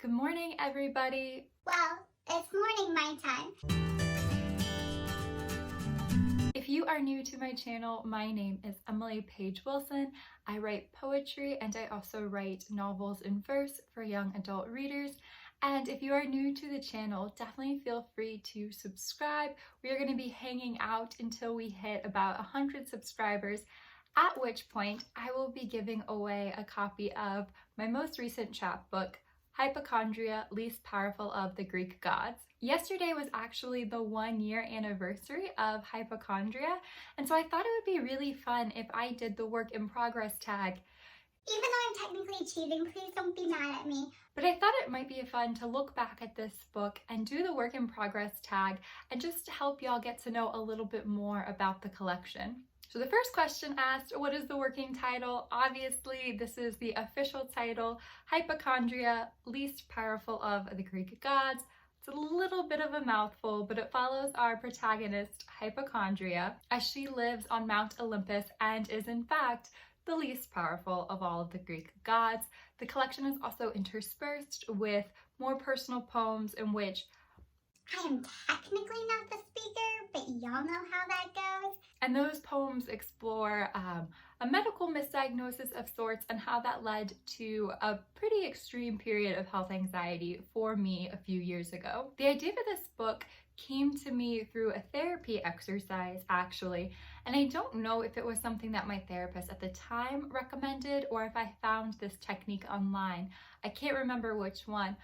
Good morning, everybody. Well, it's morning my time. If you are new to my channel, my name is Emily Paige Wilson. I write poetry and I also write novels in verse for young adult readers. And if you are new to the channel, definitely feel free to subscribe. We are going to be hanging out until we hit about 100 subscribers, at which point I will be giving away a copy of my most recent chapbook, Hypochondria, Least Powerful of the Greek Gods. Yesterday was actually the 1-year anniversary of Hypochondria, and so I thought it would be really fun if I did the work in progress tag. Even though I'm technically cheating, please don't be mad at me. But I thought it might be fun to look back at this book and do the work in progress tag and just help y'all get to know a little bit more about the collection. So the first question asked, what is the working title? Obviously, this is the official title, Hypochondria, Least Powerful of the Greek Gods. It's a little bit of a mouthful, but it follows our protagonist, Hypochondria, as she lives on Mount Olympus and is in fact the least powerful of all of the Greek gods. The collection is also interspersed with more personal poems in which I am technically not the speaker, but y'all know how that goes. And those poems explore a medical misdiagnosis of sorts and how that led to a pretty extreme period of health anxiety for me a few years ago. The idea for this book came to me through a therapy exercise, actually, and I don't know if it was something that my therapist at the time recommended or if I found this technique online. I can't remember which one.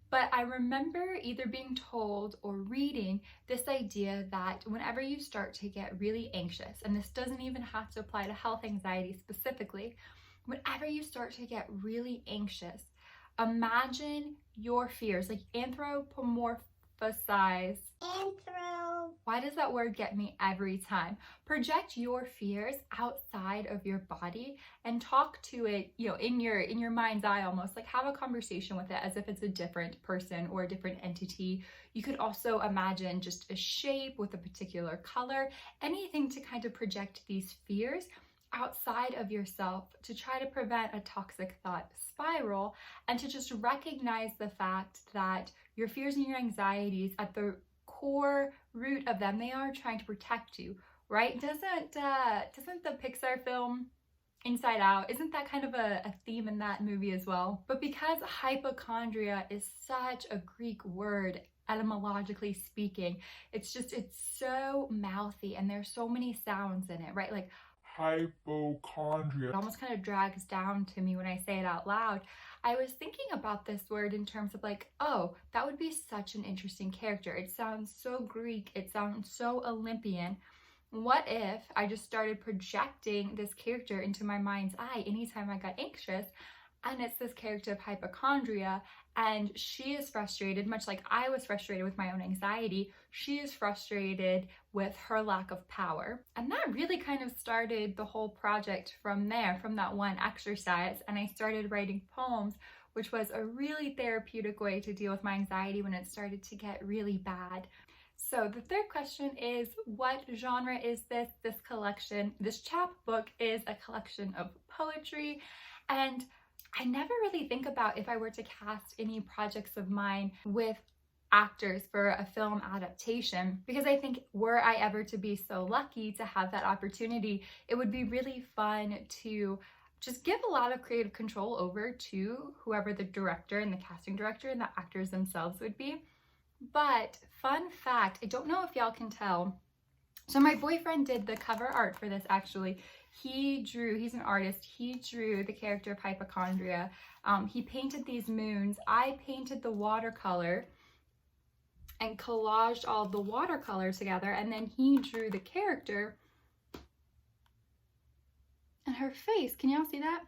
But I remember either being told or reading this idea that whenever you start to get really anxious, and this doesn't even have to apply to health anxiety specifically, whenever you start to get really anxious, imagine your fears, like anthropomorphize. Why does that word get me every time? Project your fears outside of your body and talk to it, in your mind's eye almost, like have a conversation with it as if it's a different person or a different entity. You could also imagine just a shape with a particular color, anything to kind of project these fears outside of yourself to try to prevent a toxic thought spiral and to just recognize the fact that your fears and your anxieties at the core root of them, they are trying to protect you, right? Doesn't the Pixar film Inside Out, isn't that kind of a theme in that movie as well? But because hypochondria is such a Greek word, etymologically speaking, it's so mouthy and there's so many sounds in it, right? Like hypochondria. It almost kind of drags down to me when I say it out loud. I was thinking about this word in terms of like, oh, that would be such an interesting character. It sounds so Greek. It sounds so Olympian. What if I just started projecting this character into my mind's eye anytime I got anxious? And it's this character of hypochondria, and she is frustrated, much like I was frustrated with my own anxiety. She is frustrated with her lack of power. And that really kind of started the whole project from there, from that one exercise. And I started writing poems, which was a really therapeutic way to deal with my anxiety when it started to get really bad. So the third question is, what genre is this? This collection, this chapbook is a collection of poetry, and I never really think about if I were to cast any projects of mine with actors for a film adaptation, because I think were I ever to be so lucky to have that opportunity, it would be really fun to just give a lot of creative control over to whoever the director and the casting director and the actors themselves would be. But fun fact, I don't know if y'all can tell, so my boyfriend did the cover art for this actually. He's an artist, he drew the character of hypochondria. He painted these moons. I painted the watercolor and collaged all the watercolor together, and then he drew the character and her face. Can y'all see that?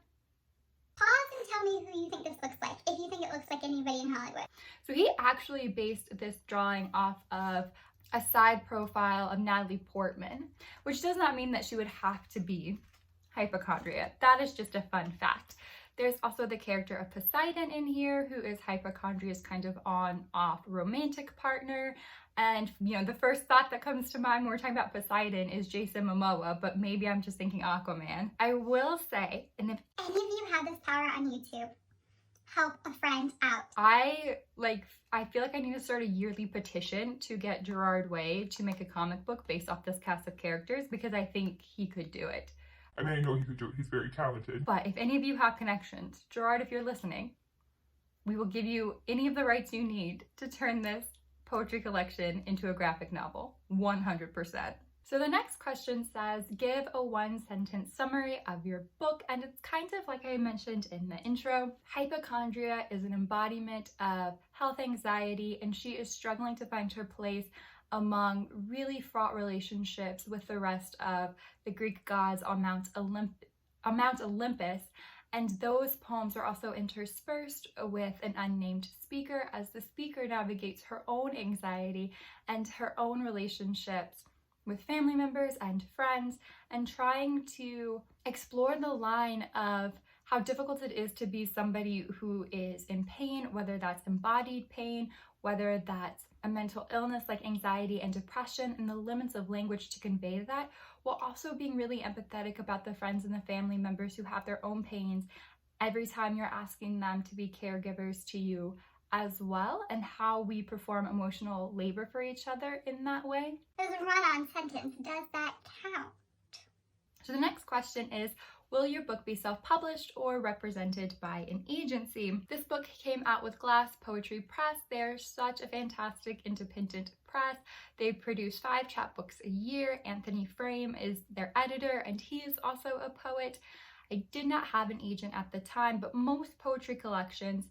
Pause and tell me who you think this looks like, if you think it looks like anybody in Hollywood. So he actually based this drawing off of a side profile of Natalie Portman, which does not mean that she would have to be hypochondria. That is just a fun fact. There's also the character of Poseidon in here, who is hypochondria's kind of on-off romantic partner. And, the first thought that comes to mind when we're talking about Poseidon is Jason Momoa, but maybe I'm just thinking Aquaman. I will say, and if any of you have this power on YouTube, help a friend out. I feel like I need to start a yearly petition to get Gerard Way to make a comic book based off this cast of characters, because I think he could do it. I mean, I know he could do it. He's very talented. But if any of you have connections, Gerard, if you're listening, we will give you any of the rights you need to turn this poetry collection into a graphic novel, 100%. So the next question says, give a one-sentence summary of your book. And it's kind of like I mentioned in the intro. Hypochondria is an embodiment of health anxiety, and she is struggling to find her place among really fraught relationships with the rest of the Greek gods on Mount Olympus. And those poems are also interspersed with an unnamed speaker, as the speaker navigates her own anxiety and her own relationships with family members and friends, and trying to explore the line of how difficult it is to be somebody who is in pain, whether that's embodied pain, whether that's a mental illness like anxiety and depression, and the limits of language to convey that, while also being really empathetic about the friends and the family members who have their own pains every time you're asking them to be caregivers to you as well, and how we perform emotional labor for each other in that way. There's a run-on sentence. Does that count? So the next question is, will your book be self-published or represented by an agency? This book came out with Glass Poetry Press. They're such a fantastic independent press. They produce 5 chapbooks a year. Anthony Frame is their editor, and he is also a poet. I did not have an agent at the time, but most poetry collections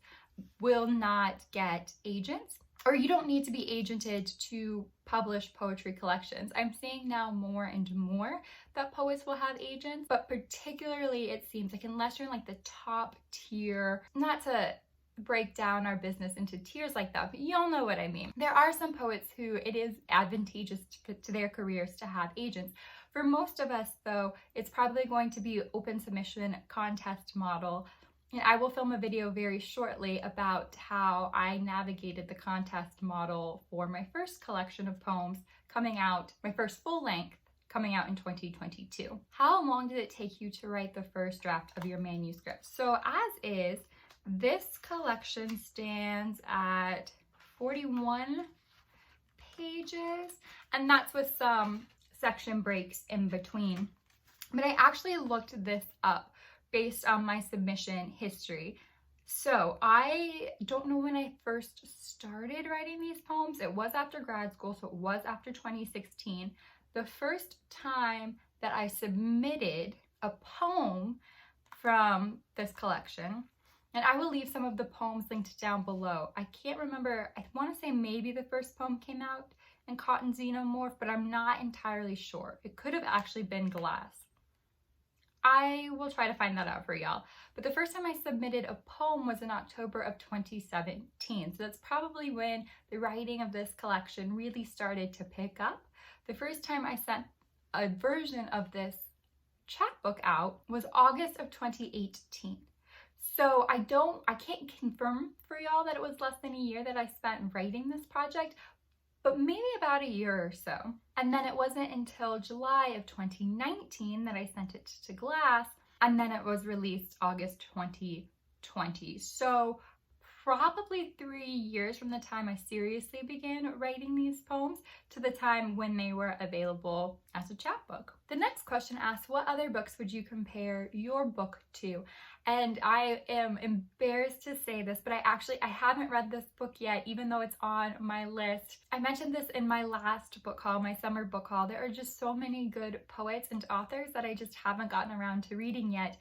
will not get agents, or you don't need to be agented to publish poetry collections. I'm seeing now more and more that poets will have agents, but particularly it seems like unless you're in like the top tier, not to break down our business into tiers like that, but y'all know what I mean. There are some poets who it is advantageous to their careers to have agents. For most of us though, it's probably going to be open submission contest model. And I will film a video very shortly about how I navigated the contest model for my first collection of poems coming out, my first full length coming out in 2022. How long did it take you to write the first draft of your manuscript? So as is, this collection stands at 41 pages, and that's with some section breaks in between. But I actually looked this up based on my submission history. So I don't know when I first started writing these poems. It was after grad school, so it was after 2016. The first time that I submitted a poem from this collection, and I will leave some of the poems linked down below. I can't remember, I want to say maybe the first poem came out in Cotton Xenomorph, but I'm not entirely sure. It could have actually been Glass. I will try to find that out for y'all. But the first time I submitted a poem was in October of 2017. So that's probably when the writing of this collection really started to pick up. The first time I sent a version of this chapbook out was August of 2018. So I can't confirm for y'all that it was less than a year that I spent writing this project, but maybe about a year or so. And then it wasn't until July of 2019 that I sent it to Glass, and then it was released August 2020. So probably 3 years from the time I seriously began writing these poems to the time when they were available as a chapbook. The next question asks, what other books would you compare your book to? And I am embarrassed to say this, but I haven't read this book yet, even though it's on my list. I mentioned this in my last book haul, my summer book haul. There are just so many good poets and authors that I just haven't gotten around to reading yet.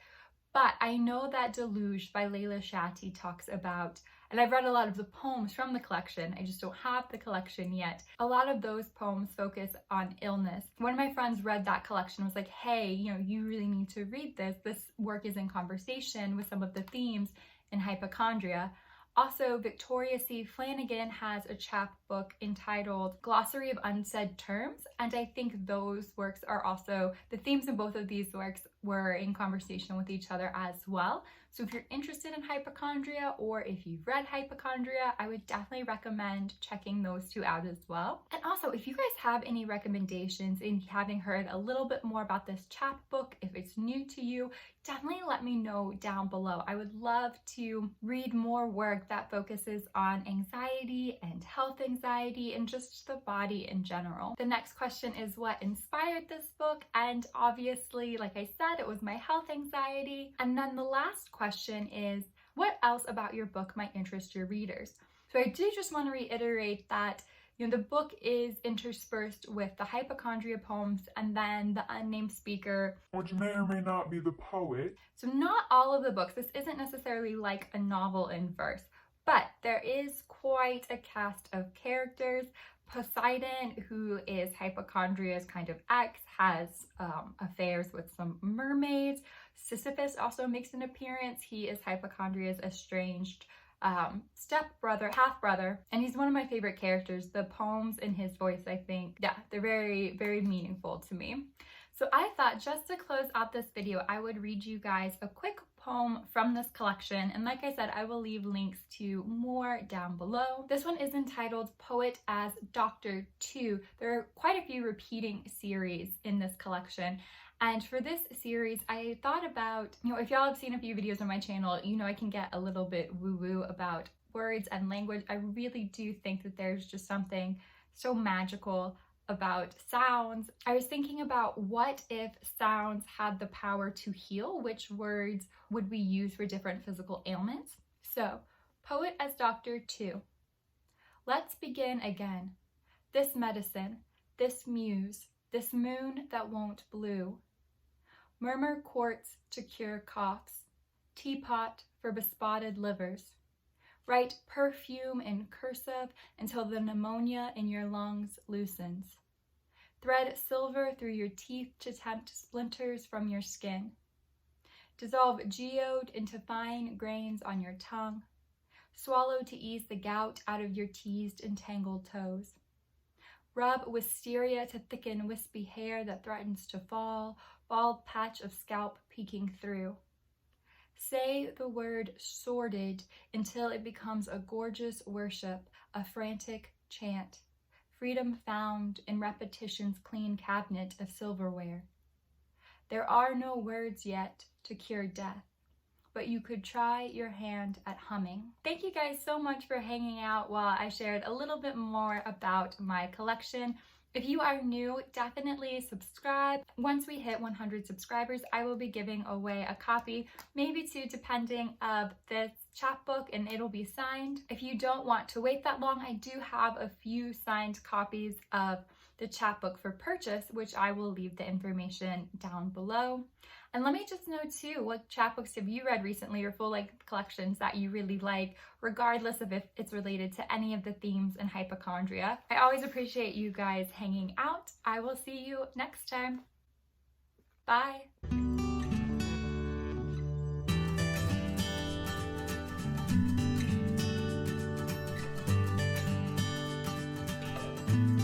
But I know that Deluge by Layla Shati talks about, and I've read a lot of the poems from the collection, I just don't have the collection yet. A lot of those poems focus on illness. One of my friends read that collection and was like, hey, you really need to read this. This work is in conversation with some of the themes in hypochondria. Also, Victoria C. Flanagan has a chapbook entitled Glossary of Unsaid Terms, and I think those works are also, the themes in both of these works were in conversation with each other as well. So if you're interested in hypochondria, or if you've read Hypochondria, I would definitely recommend checking those two out as well. And also, if you guys have any recommendations in having heard a little bit more about this chapbook, if it's new to you, definitely let me know down below. I would love to read more work that focuses on anxiety and health anxiety and just the body in general. The next question is what inspired this book, and obviously, like I said, it was my health anxiety. And then the last question is, what else about your book might interest your readers? So I do just want to reiterate that the book is interspersed with the hypochondria poems and then the unnamed speaker, which may or may not be the poet. So not all of the books. This isn't necessarily like a novel in verse, but there is quite a cast of characters. Poseidon, who is hypochondria's kind of ex, has affairs with some mermaids. Sisyphus also makes an appearance. He is hypochondria's estranged stepbrother, half-brother, and he's one of my favorite characters. The poems in his voice, I think, yeah, they're very, very meaningful to me. So I thought just to close out this video, I would read you guys a quick poem from this collection. And like I said, I will leave links to more down below. This one is entitled Poet as Doctor 2. There are quite a few repeating series in this collection. And for this series, I thought about, if y'all have seen a few videos on my channel, I can get a little bit woo-woo about words and language. I really do think that there's just something so magical about sounds. I was thinking about, what if sounds had the power to heal? Which words would we use for different physical ailments? So, Poet as Doctor 2. Let's begin again. This medicine, this muse, this moon that won't blue. Murmur quartz to cure coughs, teapot for bespotted livers. Write perfume in cursive until the pneumonia in your lungs loosens. Thread silver through your teeth to tempt splinters from your skin. Dissolve geode into fine grains on your tongue. Swallow to ease the gout out of your teased and tangled toes. Rub wisteria to thicken wispy hair that threatens to fall, bald patch of scalp peeking through. Say the word sordid until it becomes a gorgeous worship, a frantic chant. Freedom found in repetition's clean cabinet of silverware. There are no words yet to cure death, but you could try your hand at humming. Thank you guys so much for hanging out while I shared a little bit more about my collection. If you are new, definitely subscribe. Once we hit 100 subscribers, I will be giving away a copy, maybe two, depending, of this chapbook, and it'll be signed. If you don't want to wait that long, I do have a few signed copies of the chapbook for purchase, which I will leave the information down below. And let me just know too, what chapbooks have you read recently, or full-length collections that you really like, regardless of if it's related to any of the themes in hypochondria. I always appreciate you guys hanging out. I will see you next time. Bye.